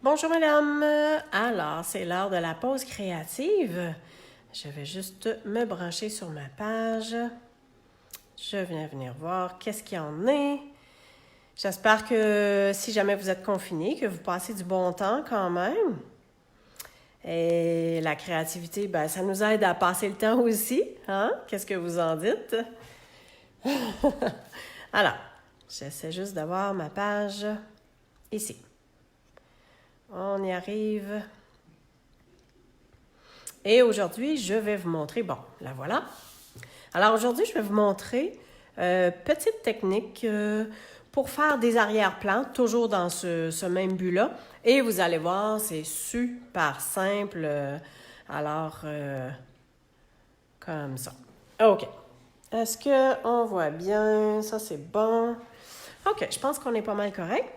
Bonjour madame, alors c'est l'heure de la pause créative. Je vais juste me brancher sur ma page. Je viens venir voir qu'est-ce qu'il y en est. J'espère que si jamais vous êtes confiné, que vous passez du bon temps quand même. Et la créativité, ben, ça nous aide à passer le temps aussi. Hein? Qu'est-ce que vous en dites? Alors, j'essaie juste d'avoir ma page ici. On y arrive. Et aujourd'hui, je vais vous montrer, bon, la voilà. Alors aujourd'hui, je vais vous montrer petite technique pour faire des arrière-plans, toujours dans ce même but-là. Et vous allez voir, c'est super simple. Alors, comme ça. OK. Est-ce qu'on voit bien? Ça, c'est bon. OK, je pense qu'on est pas mal correct.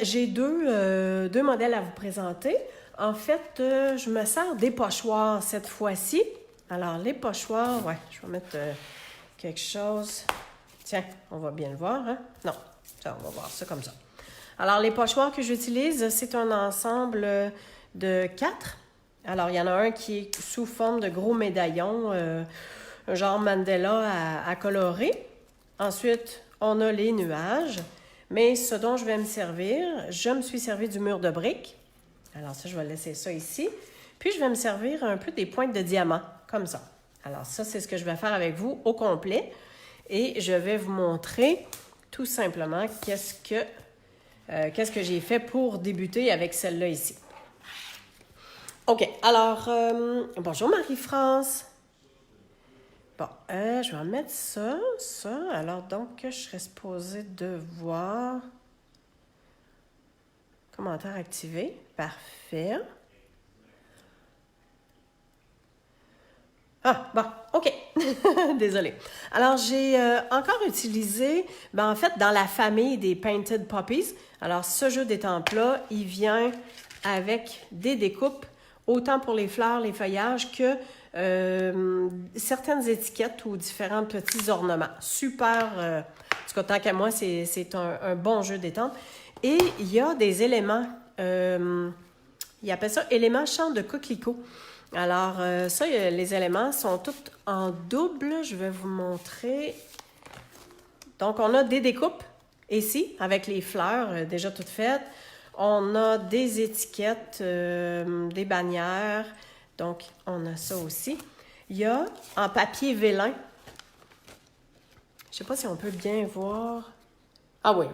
J'ai deux modèles à vous présenter. En fait, je me sers des pochoirs cette fois-ci. Alors, les pochoirs, ouais, je vais mettre quelque chose. Tiens, on va bien le voir, hein? Non, tiens, on va voir ça comme ça. Alors, les pochoirs que j'utilise, c'est un ensemble de 4. Alors, il y en a un qui est sous forme de gros médaillon, un genre Mandela à colorer. Ensuite, on a les nuages. Mais ce dont je vais me servir, je me suis servi du mur de briques. Alors ça, je vais laisser ça ici. Puis, je vais me servir un peu des pointes de diamant, comme ça. Alors ça, c'est ce que je vais faire avec vous au complet. Et je vais vous montrer tout simplement qu'est-ce que j'ai fait pour débuter avec celle-là ici. OK, alors, bonjour Marie-France. Bon, je vais mettre ça. Alors, donc, je serais supposée de voir. Commentaire activé. Parfait. Ah, bon, OK. Désolée. Alors, j'ai encore utilisé, en fait, dans la famille des Painted Poppies. Alors, ce jeu d'étampes-là, il vient avec des découpes, autant pour les fleurs, les feuillages, que certaines étiquettes ou différents petits ornements. Super, en tout cas, tant qu'à moi, c'est un bon jeu d'étampes. Et il y a des éléments, ils appellent ça éléments champ de coquelicot. Alors, ça, les éléments sont tous en double. Je vais vous montrer. Donc, on a des découpes ici, avec les fleurs déjà toutes faites. On a des étiquettes, des bannières. Donc, on a ça aussi. Il y a en papier vélin. Je ne sais pas si on peut bien voir. Ah oui.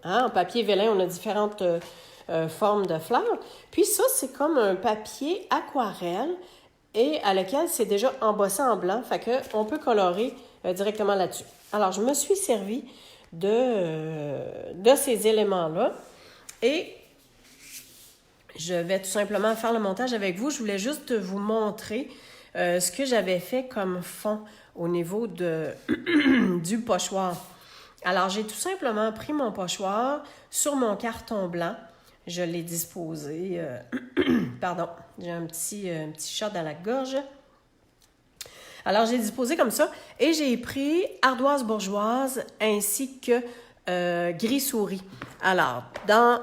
Hein? En papier vélin, on a différentes formes de fleurs. Puis ça, c'est comme un papier aquarelle et à lequel c'est déjà embossé en blanc. Fait qu'on peut colorer directement là-dessus. Alors, je me suis servi de ces éléments-là et je vais tout simplement faire le montage avec vous. Je voulais juste vous montrer ce que j'avais fait comme fond au niveau du pochoir. Alors, j'ai tout simplement pris mon pochoir sur mon carton blanc. Je l'ai disposé. Pardon, j'ai un petit chat dans la gorge. Alors, j'ai disposé comme ça et j'ai pris ardoise bourgeoise ainsi que gris souris. Alors, dans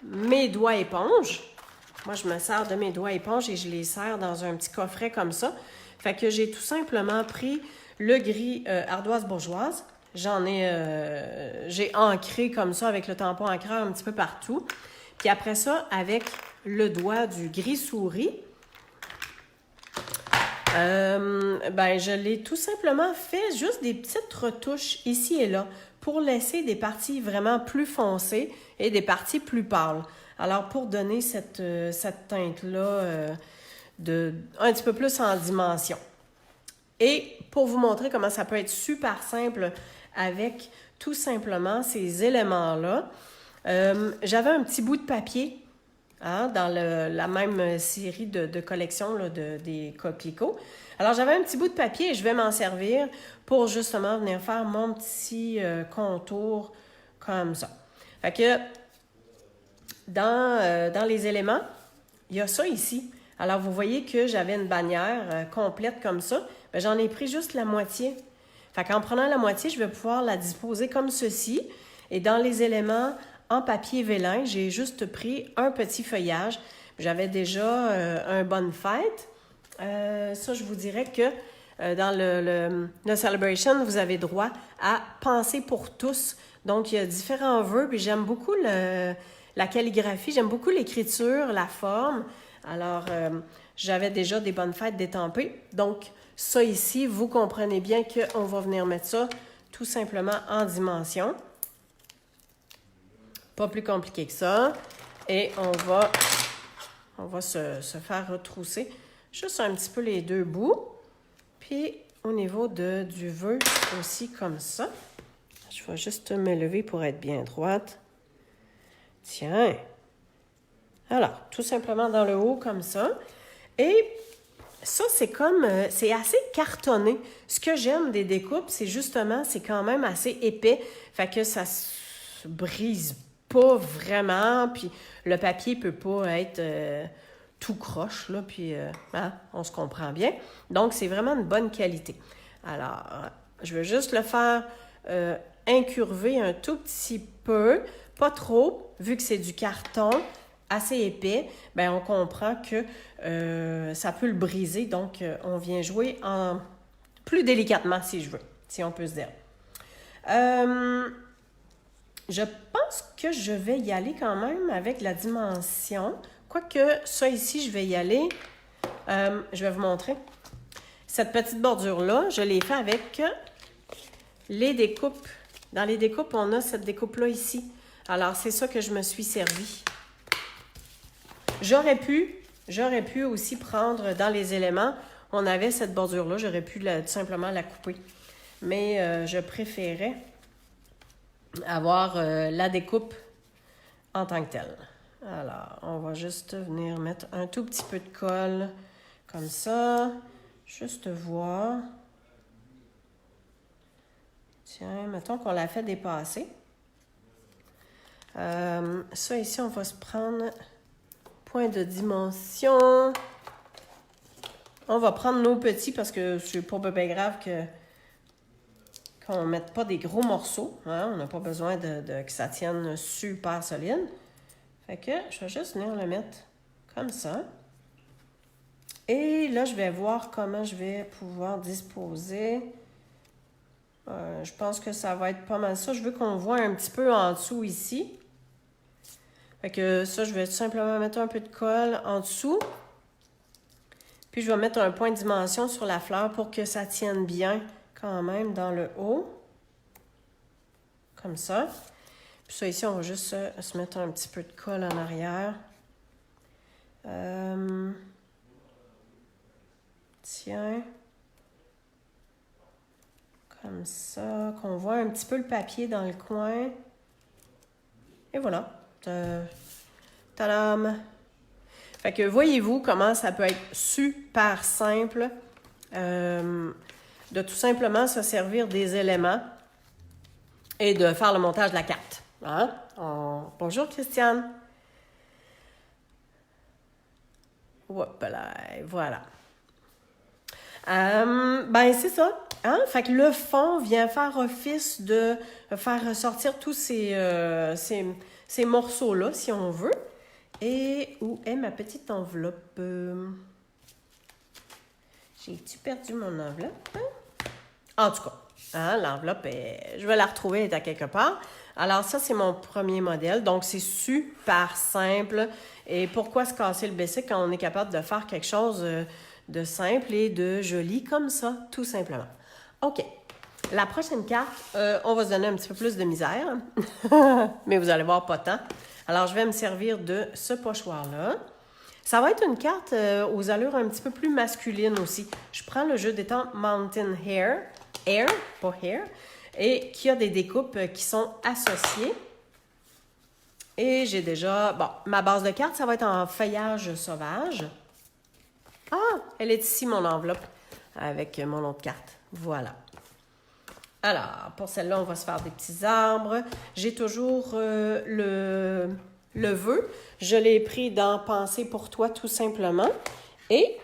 mes doigts éponges. Moi, je me sers de mes doigts éponges et je les serre dans un petit coffret comme ça. Fait que j'ai tout simplement pris le gris ardoise bourgeoise. J'ai ancré comme ça avec le tampon ancreur un petit peu partout. Puis après ça, avec le doigt du gris souris, je l'ai tout simplement fait juste des petites retouches ici et là pour laisser des parties vraiment plus foncées et des parties plus pâles. Alors, pour donner cette teinte-là un petit peu plus en dimension. Et pour vous montrer comment ça peut être super simple avec tout simplement ces éléments-là, j'avais un petit bout de papier dans la même série de collections là, des coquelicots. Alors, j'avais un petit bout de papier et je vais m'en servir pour justement venir faire mon petit contour comme ça. Fait que dans les éléments, il y a ça ici. Alors, vous voyez que j'avais une bannière complète comme ça. Bien, j'en ai pris juste la moitié. Fait qu'en prenant la moitié, je vais pouvoir la disposer comme ceci. Et dans les éléments, en papier vélin. J'ai juste pris un petit feuillage. J'avais déjà un bonne fête. Ça, je vous dirais que dans le Celebration, vous avez droit à penser pour tous. Donc, il y a différents vœux, puis j'aime beaucoup la calligraphie, j'aime beaucoup l'écriture, la forme. Alors, j'avais déjà des bonnes fêtes détampées. Donc, ça ici, vous comprenez bien qu'on va venir mettre ça tout simplement en dimension. Pas plus compliqué que ça. Et on va se faire retrousser juste un petit peu les deux bouts. Puis, au niveau du vœu aussi comme ça. Je vais juste me lever pour être bien droite. Tiens. Alors, tout simplement dans le haut comme ça. Et ça, c'est assez cartonné. Ce que j'aime des découpes, c'est justement, c'est quand même assez épais. Fait que ça se brise pas vraiment. Puis le papier peut pas être tout croche, là. Puis, on se comprend bien. Donc, c'est vraiment une bonne qualité. Alors, je vais juste le faire incurver un tout petit peu. Pas trop, vu que c'est du carton assez épais, bien, on comprend que ça peut le briser. Donc, on vient jouer plus délicatement, si je veux, si on peut se dire. Je pense que je vais y aller quand même avec la dimension. Quoique, ça ici, je vais y aller. Je vais vous montrer. Cette petite bordure-là, je l'ai fait avec les découpes. Dans les découpes, on a cette découpe-là ici. Alors, c'est ça que je me suis servi. J'aurais pu aussi prendre dans les éléments, on avait cette bordure-là, j'aurais pu tout simplement la couper. Mais je préférais avoir la découpe en tant que telle. Alors, on va juste venir mettre un tout petit peu de colle comme ça. Juste voir. Tiens, mettons qu'on l'a fait dépasser. Ça ici, on va se prendre point de dimension. On va prendre nos petits parce que c'est pas bien grave qu'on ne mette pas des gros morceaux. Hein? On n'a pas besoin que ça tienne super solide. Fait que je vais juste venir le mettre comme ça. Et là, je vais voir comment je vais pouvoir disposer. Je pense que ça va être pas mal ça. Je veux qu'on voit un petit peu en dessous ici. Fait que ça, je vais tout simplement mettre un peu de colle en dessous. Puis, je vais mettre un point de dimension sur la fleur pour que ça tienne bien quand même dans le haut. Comme ça. Puis ça, ici, on va juste se mettre un petit peu de colle en arrière. Tiens. Comme ça. Qu'on voit un petit peu le papier dans le coin. Et voilà. Tadam! Fait que voyez-vous comment ça peut être super simple de tout simplement se servir des éléments et de faire le montage de la carte. Hein? Bonjour Christiane! Hop là, voilà. Ben c'est ça. Hein? Fait que le fond vient faire office de faire ressortir tous ces morceaux-là, si on veut. Et où est ma petite enveloppe? J'ai-tu perdu mon enveloppe? En tout cas, hein, l'enveloppe, je vais la retrouver, elle est à quelque part. Alors ça, c'est mon premier modèle. Donc, c'est super simple. Et pourquoi se casser le bessic quand on est capable de faire quelque chose de simple et de joli comme ça, tout simplement. OK. La prochaine carte, on va se donner un petit peu plus de misère. Mais vous allez voir, pas tant. Alors, je vais me servir de ce pochoir-là. Ça va être une carte aux allures un petit peu plus masculines aussi. Je prends le jeu d'étant Mountain Air, pas Hair, et qui a des découpes qui sont associées. Et j'ai déjà... Bon, ma base de carte, ça va être en feuillage sauvage. Ah, elle est ici, mon enveloppe, avec mon nom de carte. Voilà. Alors, pour celle-là, on va se faire des petits arbres. J'ai toujours le vœu. Je l'ai pris dans Penser pour toi, tout simplement. Et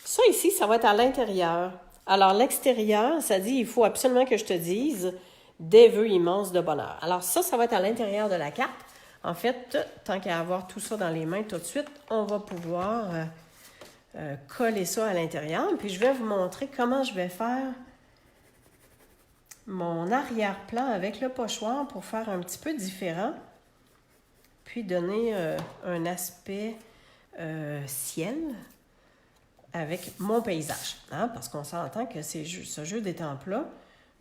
ça ici, ça va être à l'intérieur. Alors, l'extérieur, ça dit, il faut absolument que je te dise des vœux immenses de bonheur. Alors ça va être à l'intérieur de la carte. En fait, tant qu'à avoir tout ça dans les mains tout de suite, on va pouvoir coller ça à l'intérieur. Puis je vais vous montrer comment je vais faire mon arrière-plan avec le pochoir pour faire un petit peu différent. Puis donner un aspect ciel avec mon paysage. Hein? Parce qu'on s'entend que ce jeu d'étampes-là,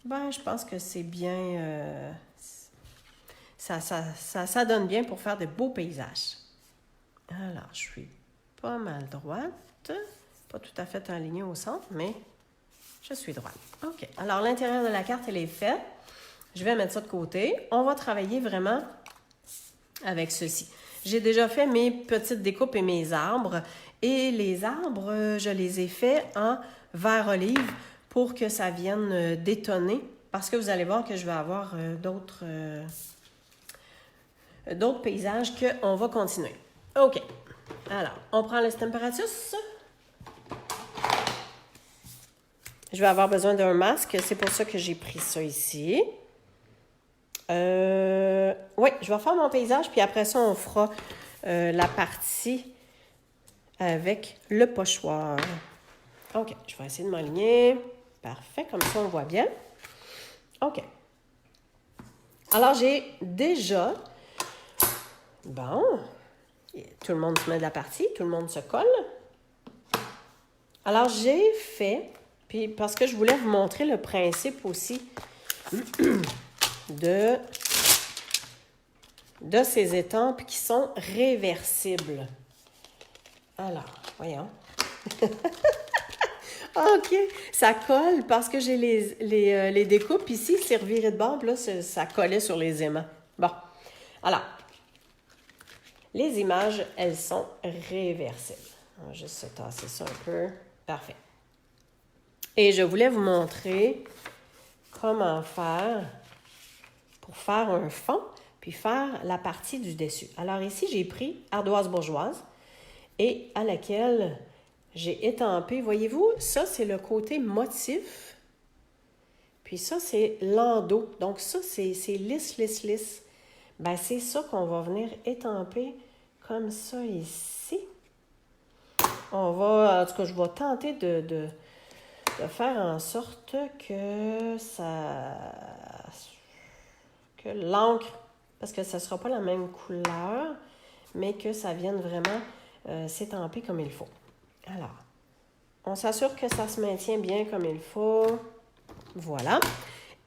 ben, je pense que c'est bien... ça donne bien pour faire de beaux paysages. Alors, je suis pas mal droite. Pas tout à fait alignée au centre, mais je suis droite. OK. Alors, l'intérieur de la carte, elle est faite. Je vais mettre ça de côté. On va travailler vraiment avec ceci. J'ai déjà fait mes petites découpes et mes arbres. Et les arbres, je les ai faits en vert olive pour que ça vienne détonner. Parce que vous allez voir que je vais avoir d'autres paysages qu'on va continuer. OK. Alors, on prend le Stemperatus. Je vais avoir besoin d'un masque. C'est pour ça que j'ai pris ça ici. Oui, je vais faire mon paysage, puis après ça, on fera la partie avec le pochoir. OK, je vais essayer de m'aligner. Parfait, comme ça, on voit bien. OK. Alors, j'ai déjà... Bon, tout le monde se met de la partie, tout le monde se colle. Alors, j'ai fait, puis parce que je voulais vous montrer le principe aussi de ces étampes qui sont réversibles. Alors, voyons. OK, ça colle parce que j'ai les découpes ici, c'est reviré de bord, puis là, ça collait sur les aimants. Bon, alors, les images, elles sont réversibles. On va juste se tasser ça un peu. Parfait. Et je voulais vous montrer comment faire pour faire un fond, puis faire la partie du dessus. Alors ici, j'ai pris ardoise bourgeoise et à laquelle j'ai étampé. Voyez-vous, ça, c'est le côté motif. Puis ça, c'est l'endos. Donc ça, c'est lisse, lisse, lisse. Ben, c'est ça qu'on va venir étamper comme ça ici. On va, en tout cas, je vais tenter de faire en sorte que l'encre, parce que ça ne sera pas la même couleur, mais que ça vienne vraiment s'étamper comme il faut. Alors, on s'assure que ça se maintient bien comme il faut. Voilà.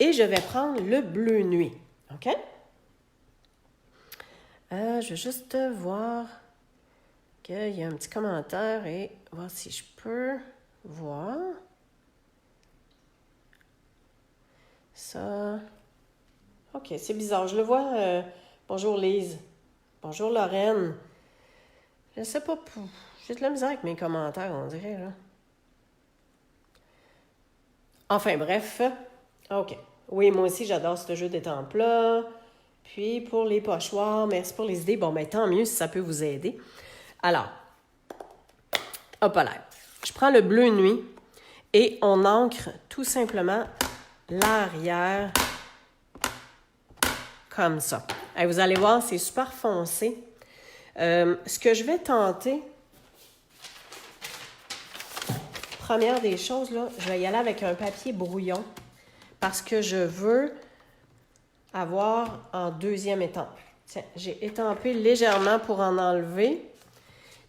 Et je vais prendre le bleu nuit. OK? Je vais juste voir qu'il y a un petit commentaire et voir si je peux voir ça. OK, c'est bizarre. Je le vois. Bonjour Lise. Bonjour Lorraine. Je ne sais pas. J'ai de la misère avec mes commentaires, on dirait, là. Enfin, bref. OK. Oui, moi aussi, j'adore ce jeu d'étampes-là. Puis, pour les pochoirs, merci pour les idées. Bon, ben tant mieux si ça peut vous aider. Alors, hop là. Je prends le bleu nuit et on ancre tout simplement l'arrière comme ça. Et vous allez voir, c'est super foncé. Ce que je vais tenter, première des choses, là, je vais y aller avec un papier brouillon parce que je veux avoir en deuxième étampe. Tiens, j'ai étampé légèrement pour en enlever.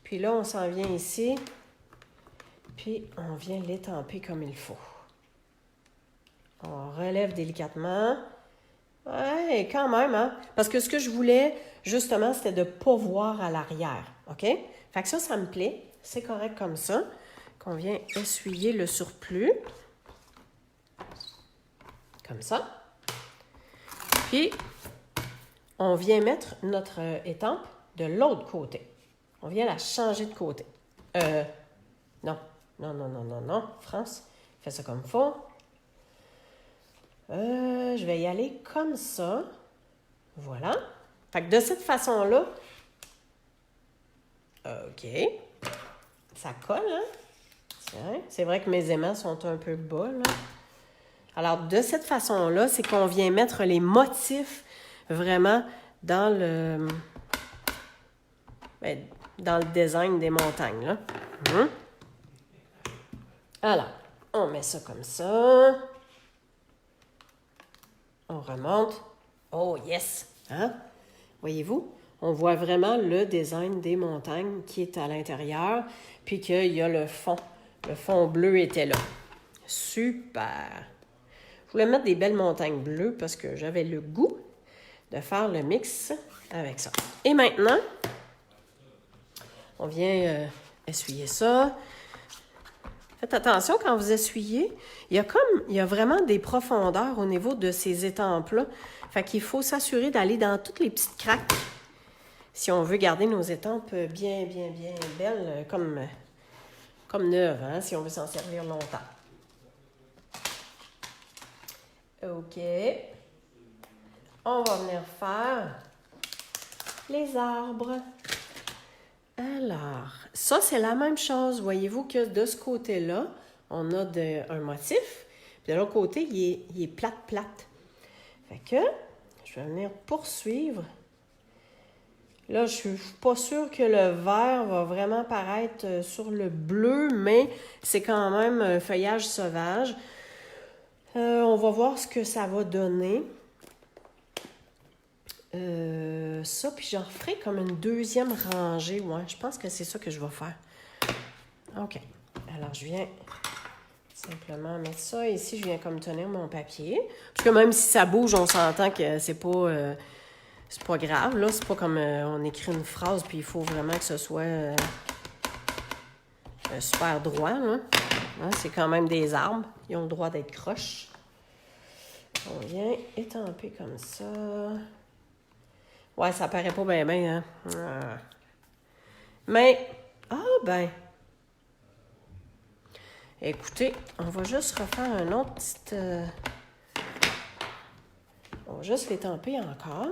Puis là, on s'en vient ici. Puis on vient l'étamper comme il faut. On relève délicatement. Ouais, quand même, hein? Parce que ce que je voulais, justement, c'était de ne pas voir à l'arrière. OK? Fait que ça me plaît. C'est correct comme ça. Qu'on vient essuyer le surplus. Comme ça. Puis, on vient mettre notre étampe de l'autre côté. On vient la changer de côté. Non. France, fais ça comme il faut. Je vais y aller comme ça. Voilà. Fait que de cette façon-là, OK. Ça colle, hein? Tiens, c'est vrai que mes aimants sont un peu bas, là. Alors, de cette façon-là, c'est qu'on vient mettre les motifs vraiment dans le, dans le design des montagnes. Là. Alors, on met ça comme ça. On remonte. Oh, yes! Hein? Voyez-vous? On voit vraiment le design des montagnes qui est à l'intérieur, puis qu'il y a le fond. Le fond bleu était là. Super! Je voulais mettre des belles montagnes bleues parce que j'avais le goût de faire le mix avec ça. Et maintenant, on vient essuyer ça. Faites attention quand vous essuyez, il y a vraiment des profondeurs au niveau de ces étampes-là. Fait qu'il faut s'assurer d'aller dans toutes les petites craques si on veut garder nos étampes bien, bien, bien belles, comme neuves, hein, si on veut s'en servir longtemps. OK. On va venir faire les arbres. Alors, ça, c'est la même chose. Voyez-vous que de ce côté-là, on a un motif. Puis de l'autre côté, il est plate. Fait que, je vais venir poursuivre. Là, je suis pas sûre que le vert va vraiment paraître sur le bleu, mais c'est quand même un feuillage sauvage. On va voir ce que ça va donner. Ça, puis j'en ferai comme une deuxième rangée. Ouais, je pense que c'est ça que je vais faire. OK. Alors, je viens simplement mettre ça ici. Je viens comme tenir mon papier. Parce que même si ça bouge, on s'entend que c'est pas grave. Là, c'est pas comme on écrit une phrase, puis il faut vraiment que ce soit super droit. Là. Hein, c'est quand même des arbres. Ils ont le droit d'être croches. On vient étamper comme ça. Ouais, ça paraît pas bien, hein? Ah. Mais, écoutez, on va juste refaire un autre petit... On va juste l'étamper encore.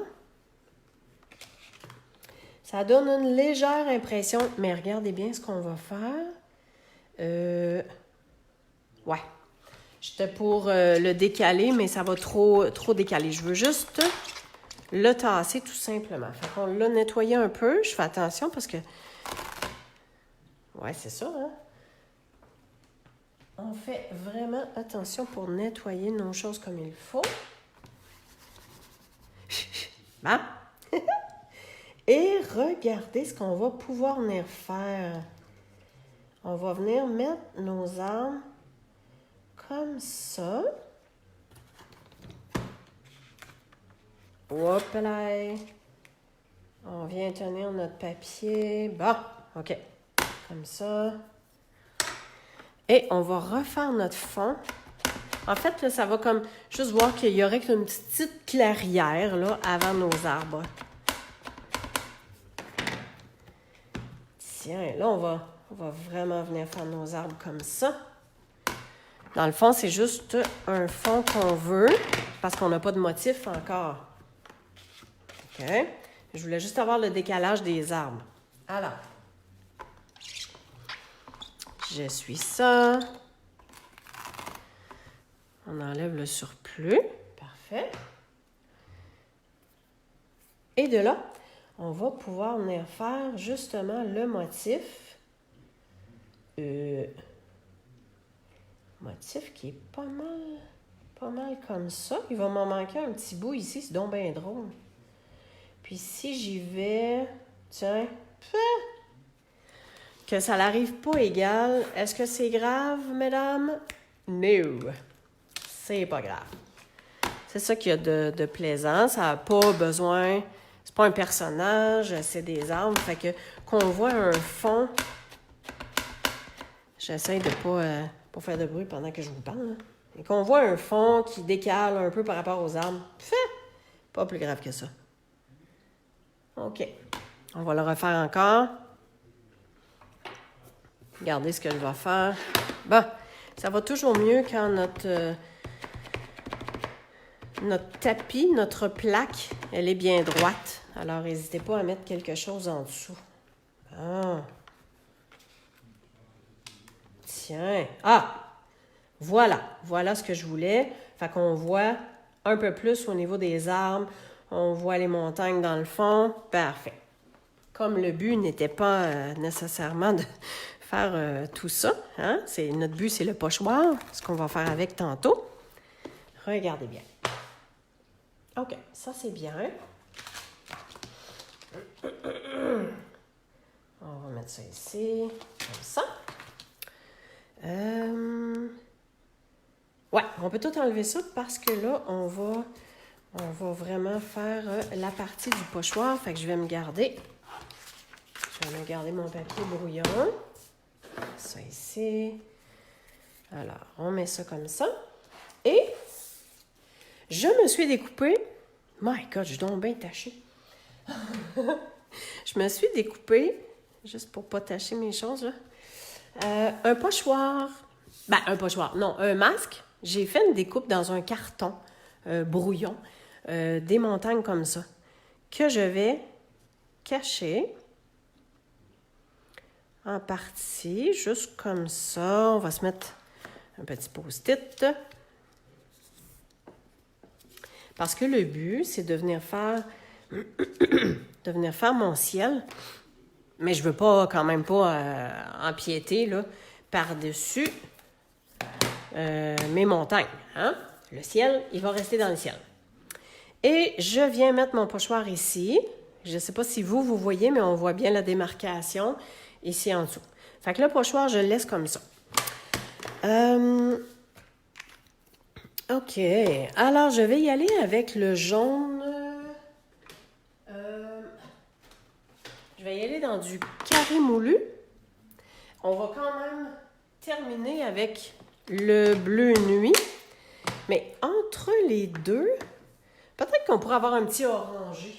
Ça donne une légère impression, mais regardez bien ce qu'on va faire. Ouais. J'étais pour le décaler, mais ça va trop décaler. Je veux juste le tasser tout simplement. Fait qu'on l'a nettoyé un peu. Je fais attention parce que... Ouais, c'est ça, hein? On fait vraiment attention pour nettoyer nos choses comme il faut. Bon. Et regardez ce qu'on va pouvoir venir faire. On va venir mettre nos arbres comme ça. Hop là. On vient tenir notre papier. Bon, OK. Comme ça. Et on va refaire notre fond. En fait, là, ça va comme juste voir qu'il y aurait une petite clairière là, avant nos arbres. Tiens, là, on va vraiment venir faire nos arbres comme ça. Dans le fond, c'est juste un fond qu'on veut parce qu'on n'a pas de motif encore. OK? Je voulais juste avoir le décalage des arbres. Alors, j'essuie ça. On enlève le surplus. Parfait. Et de là, on va pouvoir venir faire justement le motif. Motif qui est pas mal comme ça. Il va m'en manquer un petit bout ici, c'est donc bien drôle. Puis si j'y vais, tiens, que ça n'arrive pas égal, est-ce que c'est grave, mesdames? No, c'est pas grave. C'est ça qu'il y a de plaisant, ça n'a pas besoin, c'est pas un personnage, c'est des arbres, fait que qu'on voit un fond, j'essaie de pas faire de bruit pendant que je vous parle, là. Et qu'on voit un fond qui décale un peu par rapport aux arbres, pas plus grave que ça. OK. On va le refaire encore. Regardez ce que je vais faire. Bon, ça va toujours mieux quand notre tapis, notre plaque, elle est bien droite. Alors, n'hésitez pas à mettre quelque chose en dessous. Ah. Tiens. Ah! Voilà ce que je voulais. Fait qu'on voit un peu plus au niveau des arbres. On voit les montagnes dans le fond. Parfait. Comme le but n'était pas nécessairement de faire tout ça, hein? Notre but, c'est le pochoir, ce qu'on va faire avec tantôt. Regardez bien. OK, ça c'est bien. On va mettre ça ici, comme ça. Ouais, on peut tout enlever ça parce que là, on va vraiment faire la partie du pochoir. Fait que je vais me garder mon papier brouillon. Ça ici. Alors, on met ça comme ça. Et je me suis découpé. My God, je suis donc bien tachée. Je me suis découpé, juste pour ne pas tacher mes choses, là, un pochoir. Ben, un pochoir, non, un masque. J'ai fait une découpe dans un carton brouillon, des montagnes comme ça, que je vais cacher en partie, juste comme ça. On va se mettre un petit post-it. Parce que le but, c'est de venir faire mon ciel. Mais je ne veux pas, quand même pas empiéter là, par-dessus mes montagnes. Hein? Le ciel, il va rester dans le ciel. Et je viens mettre mon pochoir ici. Je ne sais pas si vous voyez, mais on voit bien la démarcation ici en dessous. Fait que le pochoir, je le laisse comme ça. OK. Alors, je vais y aller avec le jaune. Je vais y aller dans du carré moulu. On va quand même terminer avec le bleu nuit. Mais entre les deux, peut-être qu'on pourrait avoir un petit orangé.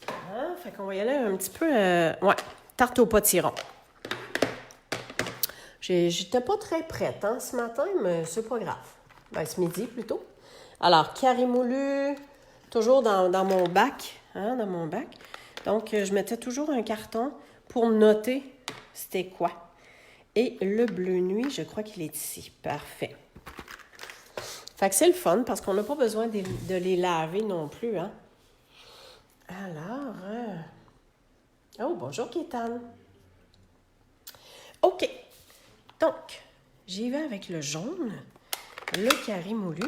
Hein? Fait qu'on va y aller un petit peu... ouais, tarte au potiron. J'étais pas très prête hein, ce matin, mais c'est pas grave. Ben, ce midi, plutôt. Alors, carré moulu, toujours dans mon bac. Hein, dans mon bac. Donc, je mettais toujours un carton pour noter c'était quoi. Et le bleu nuit, je crois qu'il est ici. Parfait. Fait que c'est le fun parce qu'on n'a pas besoin de les laver non plus. Hein. Alors, oh, bonjour Kétan. OK. Donc, j'y vais avec le jaune, le carré moulu.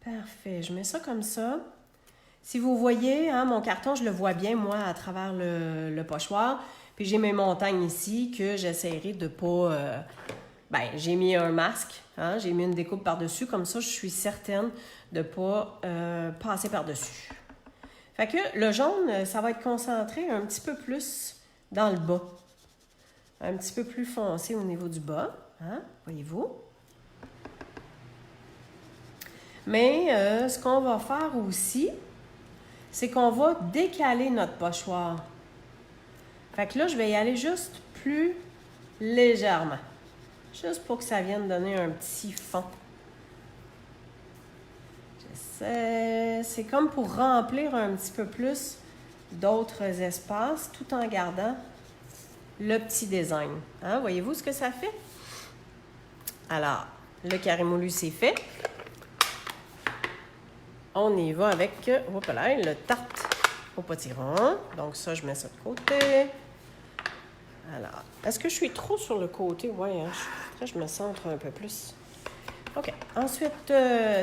Parfait. Je mets ça comme ça. Si vous voyez, hein, mon carton, je le vois bien, moi, à travers le pochoir. Puis j'ai mes montagnes ici que j'essaierai de pas... j'ai mis un masque. Hein, j'ai mis une découpe par-dessus. Comme ça, je suis certaine de ne pas passer par-dessus. Fait que le jaune, ça va être concentré un petit peu plus dans le bas. Un petit peu plus foncé au niveau du bas. Hein, voyez-vous? Mais ce qu'on va faire aussi, c'est qu'on va décaler notre pochoir. Fait que là, je vais y aller juste plus légèrement. Juste pour que ça vienne donner un petit fond. C'est comme pour remplir un petit peu plus d'autres espaces tout en gardant le petit design. Hein? Voyez-vous ce que ça fait? Alors, le carré moulu, c'est fait. On y va avec le tarte au potiron. Donc ça, je mets ça de côté. Alors, est-ce que je suis trop sur le côté? Oui, hein, je me centre un peu plus. OK. Ensuite,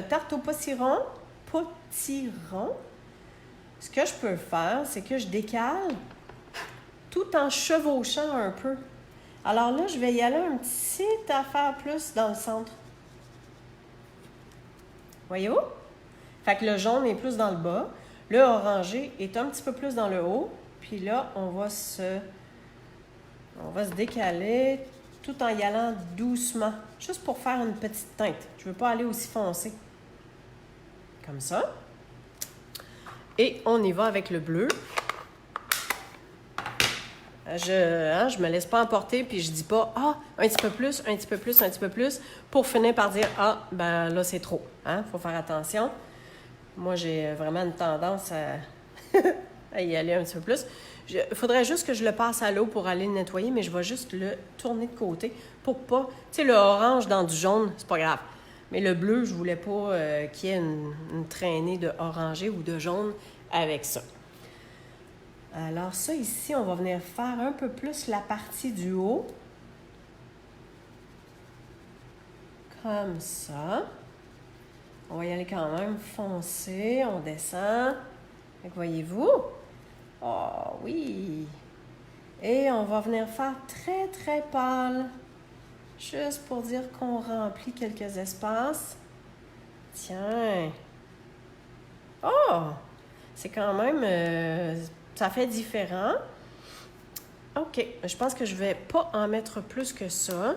tarte au potiron. Ce que je peux faire, c'est que je décale tout en chevauchant un peu. Alors là, je vais y aller un petit affaire plus dans le centre. Voyez-vous? Fait que le jaune est plus dans le bas. Le orangé est un petit peu plus dans le haut. Puis là, on va se décaler tout en y allant doucement. Juste pour faire une petite teinte. Je ne veux pas aller aussi foncé. Comme ça. Et on y va avec le bleu. Je me laisse pas emporter puis je dis pas « Ah, un petit peu plus, un petit peu plus, un petit peu plus » pour finir par dire « Ah, ben là, c'est trop. Hein? » Faut faire attention. Moi, j'ai vraiment une tendance à y aller un petit peu plus. Il faudrait juste que je le passe à l'eau pour aller le nettoyer, mais je vais juste le tourner de côté pour pas... Tu sais, le orange dans du jaune, c'est pas grave. Mais le bleu, je voulais pas qu'il y ait une traînée de orangé ou de jaune avec ça. Alors ça, ici, on va venir faire un peu plus la partie du haut. Comme ça. On va y aller quand même foncé. On descend. Voyez-vous? Oh oui! Et on va venir faire très, très pâle. Juste pour dire qu'on remplit quelques espaces. Tiens! Oh! C'est quand même... ça fait différent. OK. Je pense que je vais pas en mettre plus que ça.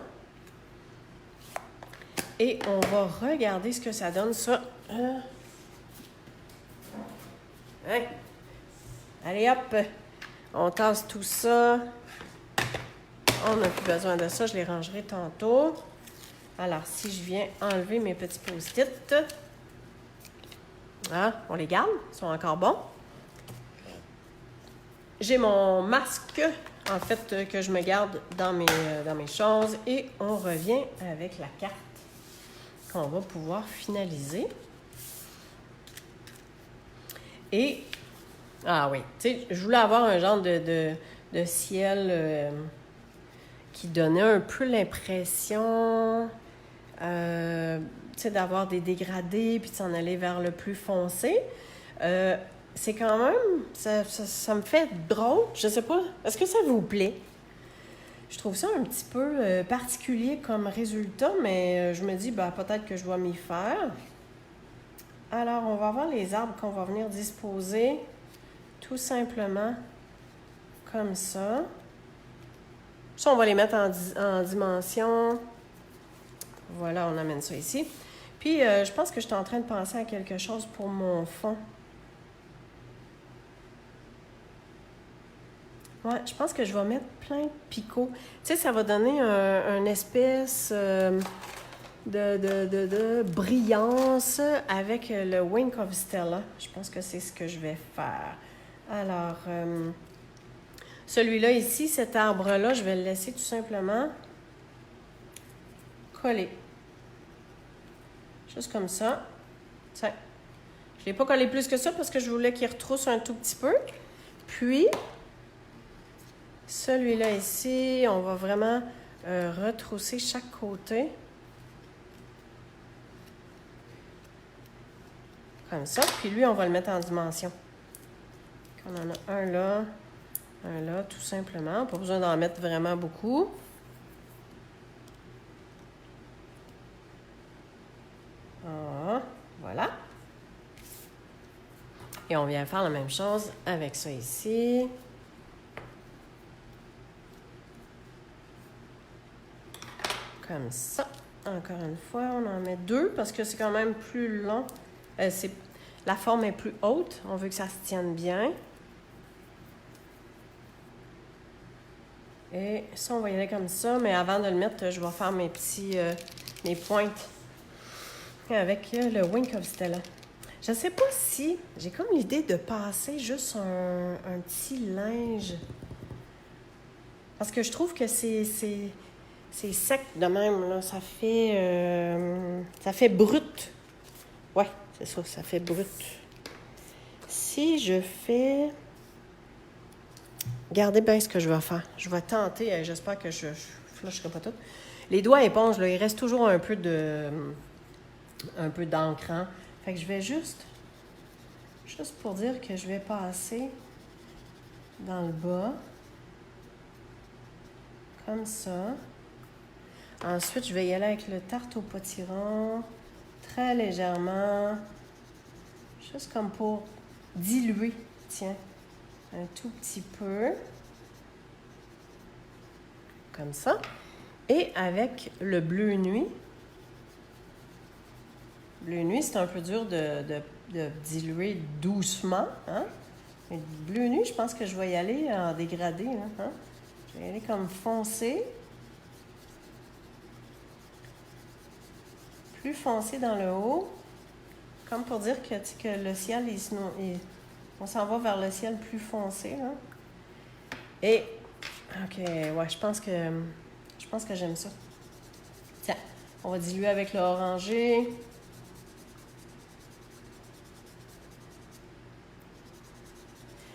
Et on va regarder ce que ça donne, ça. Hein? Allez, hop! On tasse tout ça. On n'a plus besoin de ça. Je les rangerai tantôt. Alors, si je viens enlever mes petits post-it... Ah, on les garde. Ils sont encore bons. J'ai mon masque, en fait, que je me garde dans mes choses. Et on revient avec la carte qu'on va pouvoir finaliser. Et, ah oui, tu sais, je voulais avoir un genre de ciel qui donnait un peu l'impression, tu sais, d'avoir des dégradés puis de s'en aller vers le plus foncé. C'est quand même, ça me fait drôle, je sais pas, est-ce que ça vous plaît? Je trouve ça un petit peu particulier comme résultat, mais je me dis, ben, peut-être que je dois m'y faire. Alors, on va voir les arbres qu'on va venir disposer tout simplement comme ça. Ça, on va les mettre en dimension. Voilà, on amène ça ici. Puis, je pense que je suis en train de penser à quelque chose pour mon fond. Ouais, je pense que je vais mettre plein de picots. Tu sais, ça va donner une espèce de brillance avec le Wink of Stella. Je pense que c'est ce que je vais faire. Alors, celui-là ici, cet arbre-là, je vais le laisser tout simplement coller. Juste comme ça. Tiens. Je ne l'ai pas collé plus que ça parce que je voulais qu'il retrousse un tout petit peu. Puis... celui-là ici, on va vraiment retrousser chaque côté. Comme ça. Puis lui, on va le mettre en dimension. On en a un là, tout simplement. Pas besoin d'en mettre vraiment beaucoup. Ah, voilà. Et on vient faire la même chose avec ça ici. Comme ça. Encore une fois, on en met deux parce que c'est quand même plus long. La forme est plus haute. On veut que ça se tienne bien. Et ça, on va y aller comme ça. Mais avant de le mettre, je vais faire mes pointes avec le Wink of Stella. Je ne sais pas si... j'ai comme l'idée de passer juste un petit linge. Parce que je trouve que c'est sec de même, là. Ça fait brut. Ouais, c'est ça fait brut. Si je fais... regardez bien ce que je vais faire. Je vais tenter, j'espère que je flusherai pas tout. Les doigts éponges, là, il reste toujours un peu d'encrant. Fait que je vais juste pour dire que je vais passer dans le bas. Comme ça. Ensuite, je vais y aller avec le tarte au potiron, très légèrement, juste comme pour diluer, tiens, un tout petit peu, comme ça. Et avec le bleu nuit, c'est un peu dur de diluer doucement, hein? Mais bleu nuit, je pense que je vais y aller en dégradé, là, hein? Je vais y aller comme foncé. Plus foncé dans le haut, comme pour dire que le ciel, on s'en va vers le ciel plus foncé, là. Et, OK, ouais, je pense que j'aime ça. Tiens, on va diluer avec le orangé.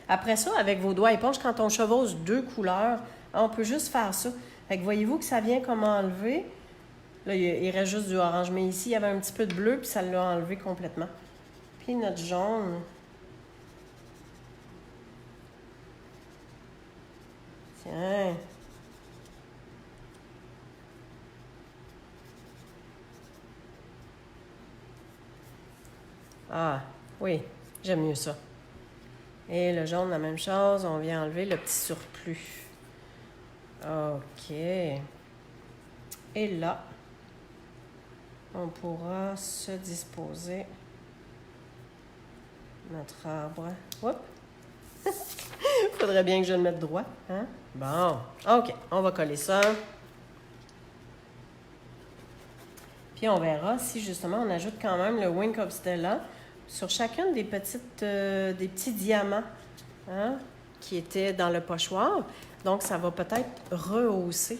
Après ça, avec vos doigts éponge, quand on chevauche 2 couleurs, on peut juste faire ça. Fait que voyez-vous que ça vient comme enlever. Là, il reste juste du orange. Mais ici, il y avait un petit peu de bleu, puis ça l'a enlevé complètement. Puis notre jaune. Tiens. Ah, oui, j'aime mieux ça. Et le jaune, la même chose, on vient enlever le petit surplus. OK. Et là, on pourra se disposer notre arbre. Oups! Faudrait bien que je le mette droit. Hein? Bon, OK, on va coller ça. Puis on verra si justement on ajoute quand même le Wink of Stella sur chacune des petits diamants, hein, qui étaient dans le pochoir. Donc ça va peut-être rehausser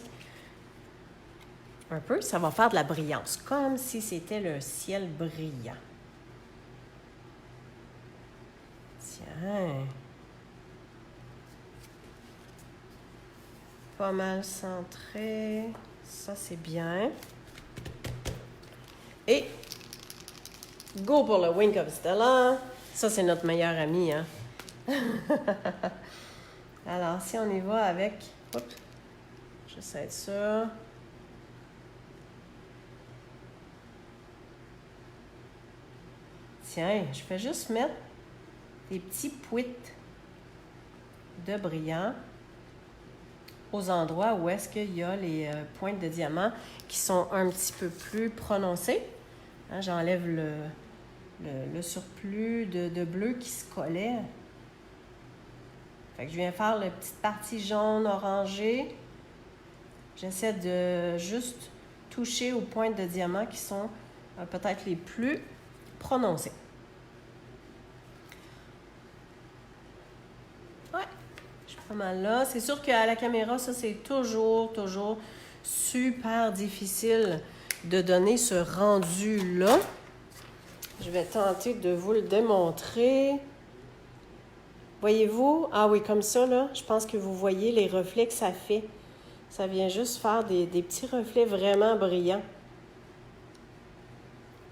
un peu. Ça va faire de la brillance, comme si c'était le ciel brillant. Tiens. Pas mal centré. Ça, c'est bien. Et go pour le Wink of Stella. Ça, c'est notre meilleur ami, hein? Alors, si on y va avec... Oups, j'essaie de ça. Tiens, je vais juste mettre des petits pouites de brillant aux endroits où est-ce qu'il y a les pointes de diamant qui sont un petit peu plus prononcées. Hein, j'enlève le surplus de bleu qui se collait. Fait que je viens faire la petite partie jaune orangée. J'essaie de juste toucher aux pointes de diamant qui sont peut-être les plus prononcées. Ouais, je suis pas mal là. C'est sûr qu'à la caméra, ça c'est toujours super difficile de donner ce rendu-là. Je vais tenter de vous le démontrer. Voyez-vous? Ah oui, comme ça, là, je pense que vous voyez les reflets que ça fait. Ça vient juste faire des petits reflets vraiment brillants.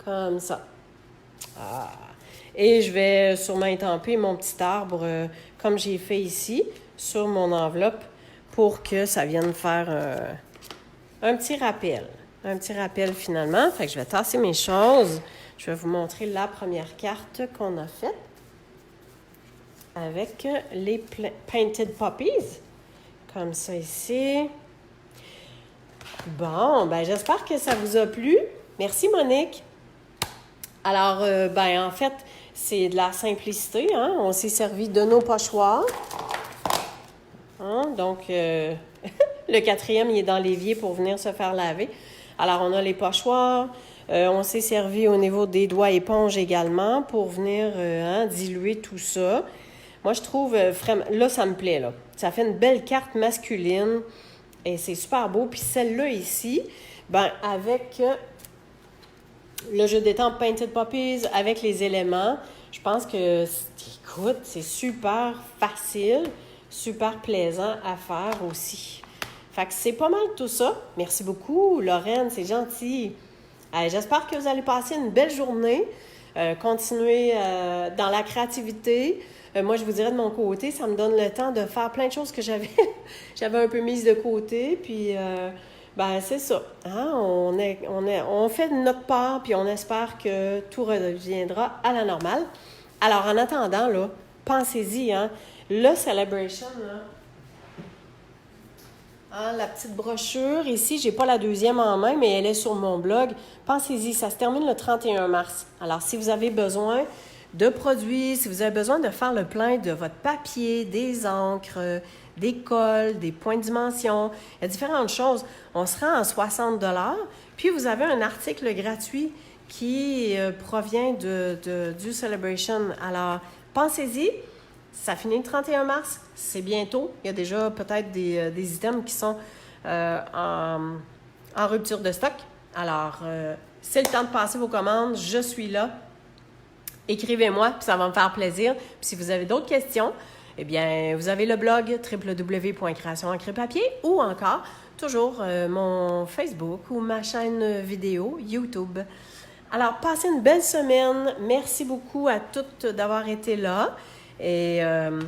Comme ça. Ah. Et je vais sûrement étamper mon petit arbre, comme j'ai fait ici, sur mon enveloppe, pour que ça vienne faire un petit rappel. Un petit rappel finalement. Fait que je vais tasser mes choses. Je vais vous montrer la première carte qu'on a faite avec les Painted Poppies. Comme ça ici. Bon, ben j'espère que ça vous a plu. Merci Monique. Alors, ben en fait, c'est de la simplicité. Hein? On s'est servi de nos pochoirs. Hein? Donc, le quatrième, il est dans l'évier pour venir se faire laver. Alors, on a les pochoirs. On s'est servi au niveau des doigts éponges également pour venir diluer tout ça. Moi, je trouve vraiment... Là, ça me plaît, là. Ça fait une belle carte masculine et c'est super beau. Puis celle-là ici, ben avec le jeu d'étampes Painted Poppies, avec les éléments, je pense que, écoute, c'est super facile, super plaisant à faire aussi. Fait que c'est pas mal tout ça. Merci beaucoup, Lorraine, c'est gentil. J'espère que vous allez passer une belle journée. Continuer dans la créativité. Moi, je vous dirais de mon côté, ça me donne le temps de faire plein de choses que j'avais un peu mises de côté. Puis, ben c'est ça. Hein? On fait de notre part, puis on espère que tout reviendra à la normale. Alors, en attendant, là, pensez-y, hein? Le Celebration, là. Hein, la petite brochure, ici, j'ai pas la deuxième en main, mais elle est sur mon blog. Pensez-y, ça se termine le 31 mars. Alors, si vous avez besoin de produits, si vous avez besoin de faire le plein de votre papier, des encres, des colles, des points de dimension, il y a différentes choses. On se rend à 60 $, puis vous avez un article gratuit qui provient du Celebration. Alors, pensez-y. Ça finit le 31 mars, c'est bientôt. Il y a déjà peut-être des items qui sont en rupture de stock. Alors, c'est le temps de passer vos commandes. Je suis là. Écrivez-moi, puis ça va me faire plaisir. Puis si vous avez d'autres questions, eh bien, vous avez le blog www.créationencrepapier ou encore toujours mon Facebook ou ma chaîne vidéo YouTube. Alors, passez une belle semaine. Merci beaucoup à toutes d'avoir été là. Et un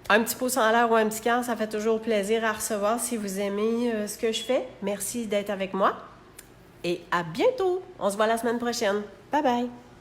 petit pouce en l'air ou un petit cœur, ça fait toujours plaisir à recevoir si vous aimez ce que je fais. Merci d'être avec moi. Et à bientôt. On se voit la semaine prochaine. Bye bye.